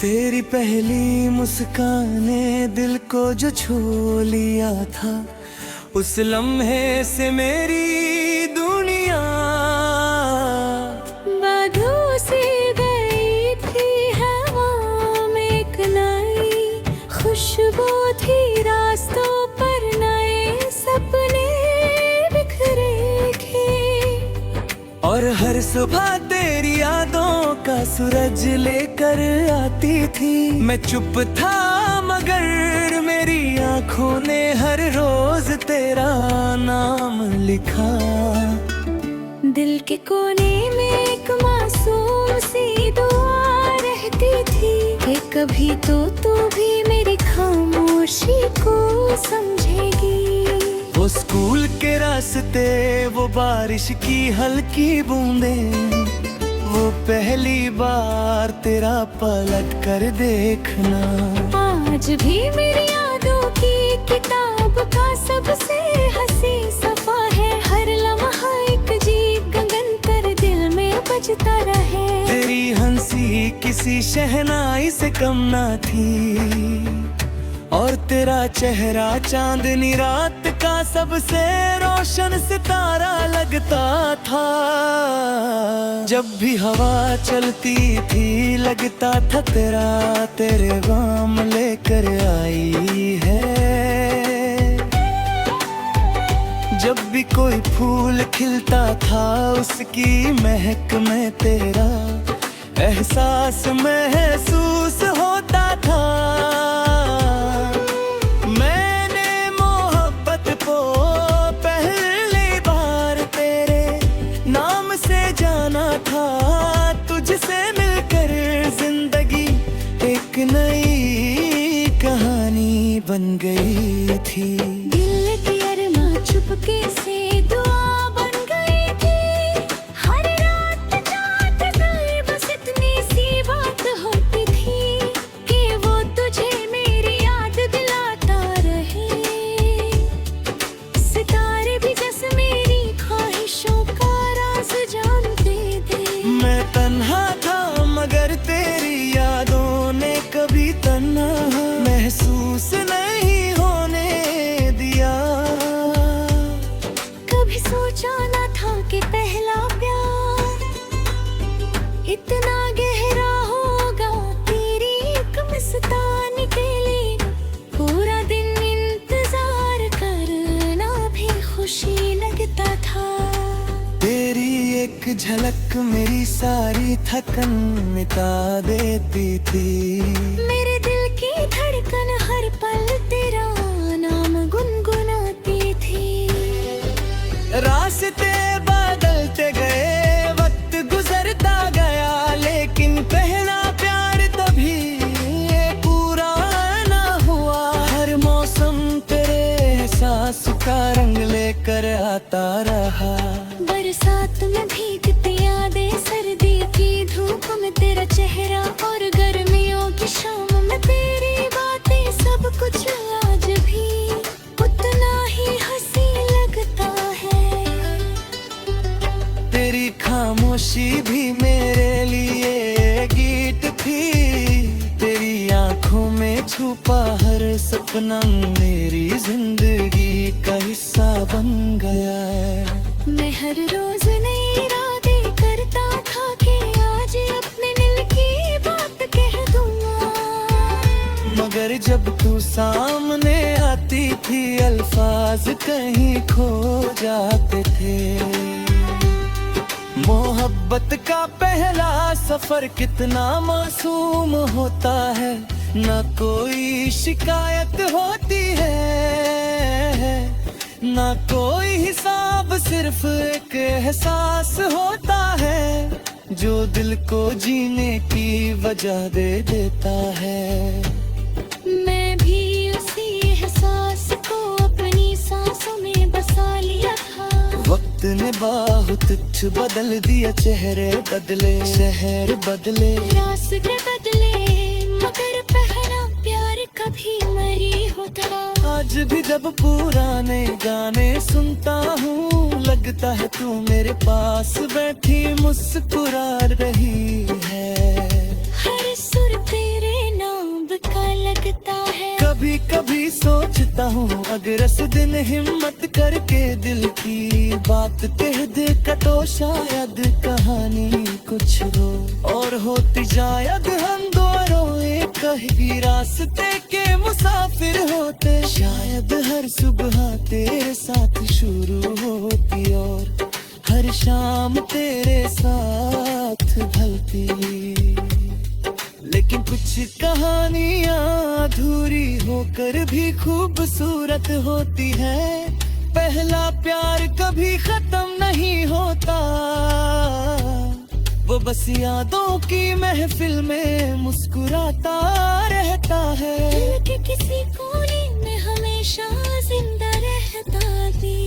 तेरी पहली मुस्कान ने दिल को जो छू लिया था, उस लम्हे से मेरी दुनिया बादलों से गई थी हवा में एक नई खुशबू थी, रास्तों पर नए सपने बिखरे थे। और हर सुबह तेरी यादों का सूरज लेकर आती थी। मैं चुप था मगर मेरी आंखों ने हर रोज तेरा नाम लिखा। दिल के कोने में एक मासूम सी दुआ रहती थी कि कभी तो तू भी मेरी खामोशी को समझेगी। वो स्कूल के रास्ते, वो बारिश की हल्की बूंदें, वो पहली बार तेरा पलट कर देखना। आज भी मेरी यादों की किताब का सबसे हंसी सफा है, हर लम्हा एक अजीब गगन पर दिल में बजता रहे। तेरी हंसी किसी शहनाई से कम ना थी, और तेरा चेहरा चांदनी रात का सबसे रोशन सितारा लगता था। जब भी हवा चलती थी लगता था तेरे गाम लेकर आई है। जब भी कोई फूल खिलता था उसकी महक में तेरा एहसास महसूस होता था। तुझसे मिलकर जिंदगी एक नई कहानी बन गई थी। दिल की अरमा चुपके से दुआ बन गई थी, हर रात चाहत गए बस इतनी सी बात होती थी कि वो तुझे मेरी याद दिलाता रहे। सितारे भी जैसे मेरी ख्वाहिशों का राज जानते थे। मैं तन्हा था मगर तेरी यादों ने कभी तन्हा महसूस नहीं होने दिया। कभी सोचा न था कि पहला प्यार इतना गहरा होगा। तेरी एक मस्तानी के लिए पूरा दिन इंतजार करना भी खुशी लगता था। तेरी एक झलक मेरी सारी थकन मिटा देती थी। मेरे दिल की धड़कन हर पल तेरा नाम गुनगुनाती थी। रास्ते बदलते गए, वक्त गुजरता गया, लेकिन पहला प्यार तभी पूरा ना हुआ। हर मौसम तेरे एहसास का रंग लेकर आता रहा। बरसात में भीगती यादें, सर्दी की धूप में तेरा चेहरा, और गर्मियों की शाम में तेरी बातें, सब कुछ आज भी उतना ही हंसी लगता है। तेरी खामोशी भी मेरे लिए गीत थी। तेरी आंखों में छुपा हर सपना मेरी जिंदगी का हिस्सा बन गया है। मैं हर रोज नई इरादे करता था कि आज अपने दिल की बात कह दूंगा, मगर जब तू सामने आती थी अल्फाज कहीं खो जाते थे। मोहब्बत का पहला सफर कितना मासूम होता है, ना कोई शिकायत होती है, ना कोई हिसाब, सिर्फ एक एहसास होता है जो दिल को जीने की वजह दे देता है। मैं भी उसी एहसास को अपनी सांसों में बसा लिया था। वक्त ने बहुत कुछ बदल दिया, चेहरे बदले, शहर बदले, रास्ते बदले, मगर पहला प्यार कभी मरी होता। आज भी जब पुराने गाने सुनता हूँ लगता है तू मेरे पास बैठी मुस्कुरा रही है। हर सुर तेरे नाम का लगता है। कभी कभी सोचता हूँ अगर इस दिन हिम्मत करके दिल की बात कह दे का तो शायद कहानी कुछ हो और होती शायद हम दोनों एक ही रास्ते के मुसाफिर होते। शायद हर सुबह तेरे साथ शुरू होती और हर शाम तेरे साथ ढलती। लेकिन कुछ कहानियाँ अधूरी होकर भी खूबसूरत होती है। पहला प्यार कभी खत्म नहीं होता, वो बस यादों की महफिल में मुस्कुराता रहता है। दिल के किसी कोने में हमेशा जिंदा रहता भी।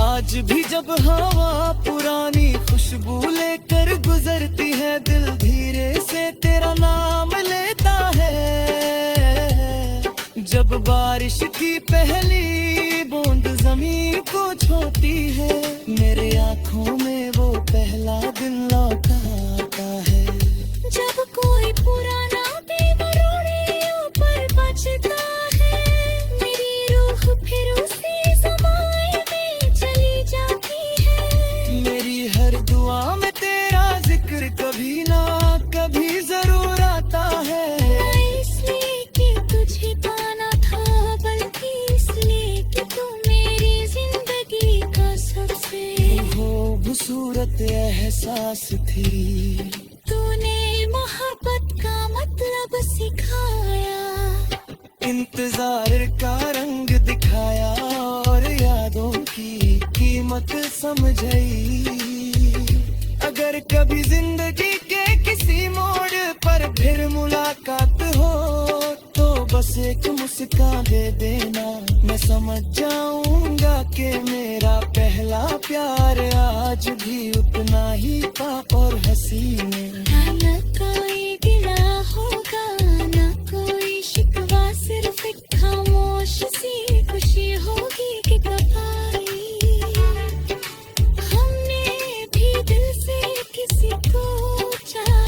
आज भी जब हवा पुरानी खुशबू लेकर गुजरती है, दिल धीरे से तेरा नाम लेता है। जब बारिश की पहली बूंद जमीन को छूती है, मेरे आँखों में वो पहला दिन लौट आता है। जब कोई पुराना बेमरोड़ियों पर बचता है, मेरी रूह फिर उसी ज़माने में चली जाती है। मेरी हर दुआ में तेरा जिक्र कभी ना कभी जरूर आता है। ना इसलिए कि तुझे पाना था, बल्कि इसलिए कि तू मेरी जिंदगी का सबसे खूबसूरत एहसास थी। तूने मोहब्बत का मतलब सिखाया, इंतजार का रंग दिखाया और यादों की कीमत समझाई। अगर कभी जिंदगी के किसी मोड़ पर फिर मुलाकात हो तो बस एक मुस्कान दे देना, मैं समझ जाऊंगा कि मेरा पहला प्यार आज भी उतना ही पाप और हसीन है। न कोई गिला होगा, न कोई शिकवा, सिर्फ एक खामोश सी खुशी होगी कि कब आई हमने भी दिल से किसी को चाहा।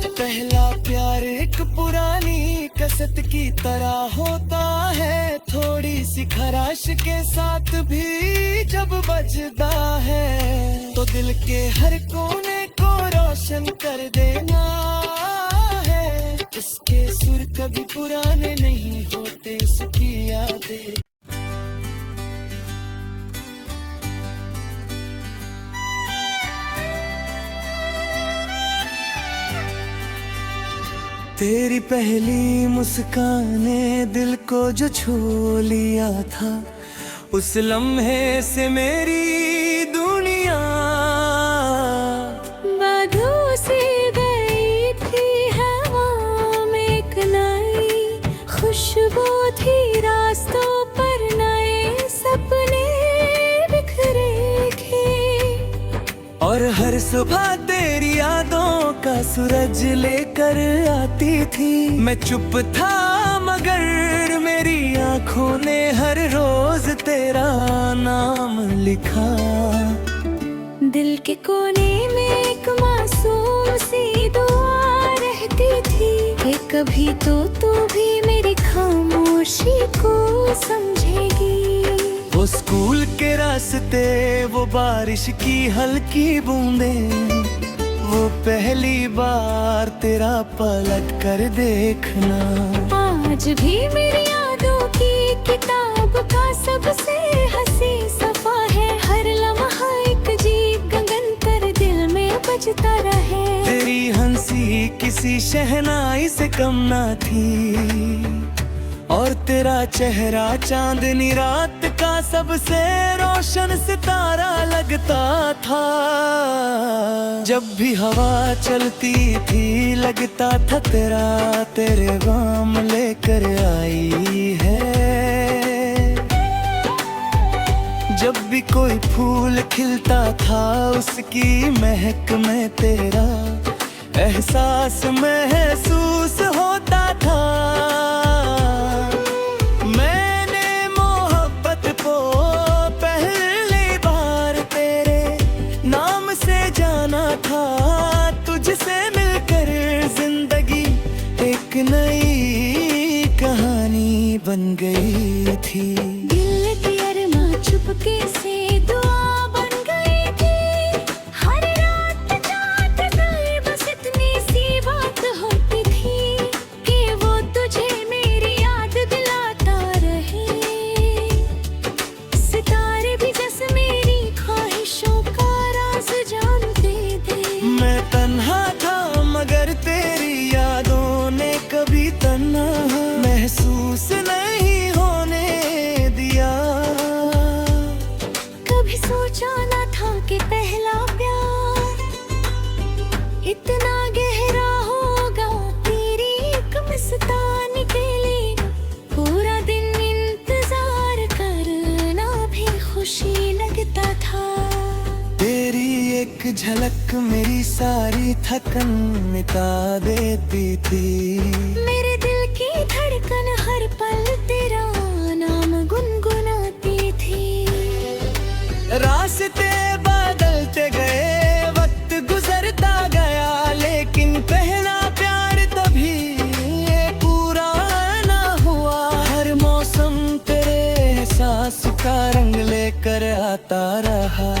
पहला प्यार एक पुरानी कसत की तरह होता है, थोड़ी सी खराश के साथ भी जब बजता है तो दिल के हर कोने को रोशन कर देना है। इसके सुर कभी पुराने नहीं होते, इसकी यादें। तेरी पहली मुस्कान ने दिल को जो छू लिया था, उस लम्हे से मेरी दुनिया बादलों से गई थी हवा में एक नई खुशबू थी, रास्तों पर नए सपने बिखरे थे। और हर सुबह तेरी यादों का सूरज लेकर आती थी। मैं चुप था मगर मेरी आंखों ने हर रोज तेरा नाम लिखा। दिल के कोने में एक मासूम सी दुआ रहती थी कि कभी तो तू भी मेरी खामोशी को समझेगी। वो स्कूल के रास्ते, वो बारिश की हल्की बूंदें, वो पहली बार तेरा पलट कर देखना। आज भी मेरी यादों की किताब का सबसे हंसी सफा है, हर लम्हा एक अजीब गगन पर दिल में बजता रहे। तेरी हंसी किसी शहनाई से कम ना थी और तेरा चेहरा चांदनी रात का सबसे रोशन सितारा लगता था। जब भी हवा चलती थी लगता था तेरे गाम लेकर आई है। जब भी कोई फूल खिलता था उसकी महक में तेरा एहसास महसूस होता था। मैंने मोहब्बत को पहली बार तेरे नाम से जाना था, तुझसे मिलकर जिंदगी गई थी। दिल की अरमा चुपके से दुआ बन गई थी। हर रात जागते गए बस इतनी सी बात होती थी कि वो तुझे मेरी याद दिलाता रहे। सितारे भी जैसे मेरी ख्वाहिशों का राज जानते थे। मैं तन्हा था मगर तेरी यादों ने कभी तन्हा महसूस नहीं होने दिया। कभी सोचा न था कि पहला प्यार इतना गहरा होगा। तेरी एक मस्तानी के लिए पूरा दिन इंतजार करना भी खुशी लगता था। तेरी एक झलक मेरी सारी थकन मिटा देती थी। मेरे दिल की धड़कन हर पल तेरा नाम गुनगुनाती थी। रास्ते बदलते गए वक्त गुजरता गया लेकिन पहला प्यार तभी ये पूरा ना हुआ। हर मौसम तेरे एहसास का रंग लेकर आता रहा।